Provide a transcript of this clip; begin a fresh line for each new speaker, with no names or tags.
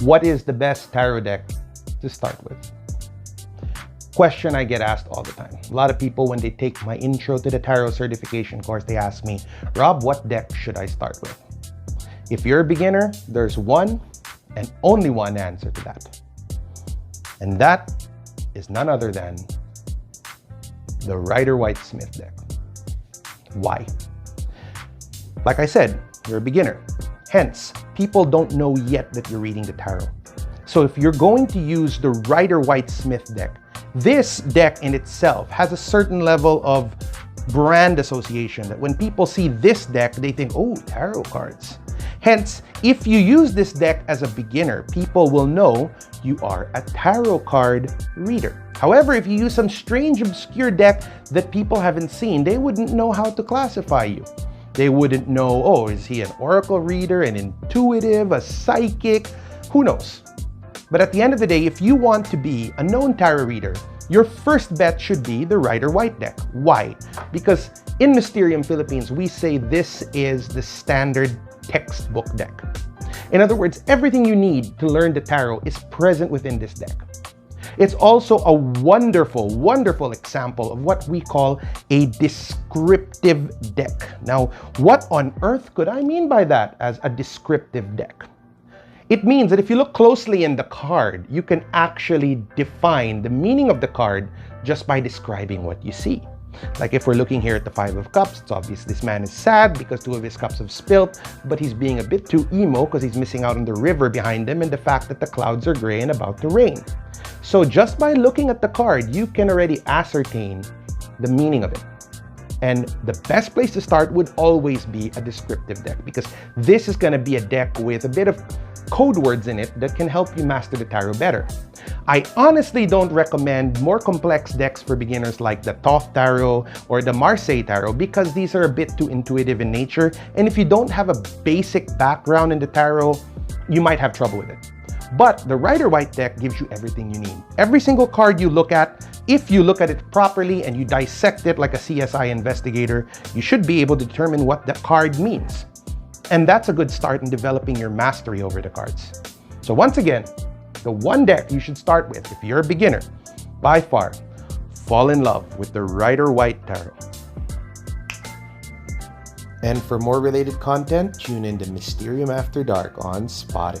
What is the best tarot deck to start with? Question I get asked all the time. A lot of people, when they take my Intro to the Tarot certification course, they ask me, Rob, what deck should I start with? If you're a beginner, there's one and only one answer to that. And that is none other than the Rider-Waite-Smith deck. Why? Like I said, you're a beginner. Hence, people don't know yet that you're reading the tarot. So if you're going to use the Rider-Waite-Smith deck, this deck in itself has a certain level of brand association that when people see this deck, they think, oh, tarot cards. Hence, if you use this deck as a beginner, people will know you are a tarot card reader. However, if you use some strange, obscure deck that people haven't seen, they wouldn't know how to classify you. They wouldn't know, oh, is he an oracle reader, an intuitive, a psychic? Who knows? But at the end of the day, if you want to be a known tarot reader, your first bet should be the Rider-Waite deck. Why? Because in Mysterium Philippines, we say this is the standard textbook deck. In other words, everything you need to learn the tarot is present within this deck. It's also a wonderful, wonderful example of what we call a descriptive deck. Now, what on earth could I mean by that as a descriptive deck? It means that if you look closely in the card, you can actually define the meaning of the card just by describing what you see. Like if we're looking here at the Five of Cups, it's obvious this man is sad because two of his cups have spilt, but he's being a bit too emo because he's missing out on the river behind him and the fact that the clouds are gray and about to rain. So just by looking at the card, you can already ascertain the meaning of it. And the best place to start would always be a descriptive deck, because this is going to be a deck with a bit of code words in it that can help you master the tarot better. I honestly don't recommend more complex decks for beginners like the Thoth Tarot or the Marseille Tarot, because these are a bit too intuitive in nature, and if you don't have a basic background in the tarot, you might have trouble with it. But the Rider-Waite deck gives you everything you need. Every single card you look at, if you look at it properly and you dissect it like a CSI investigator, you should be able to determine what the card means. And that's a good start in developing your mastery over the cards. So once again, the one deck you should start with if you're a beginner, by far, fall in love with the Rider-Waite Tarot. And for more related content, tune in to Mysterium After Dark on Spotify.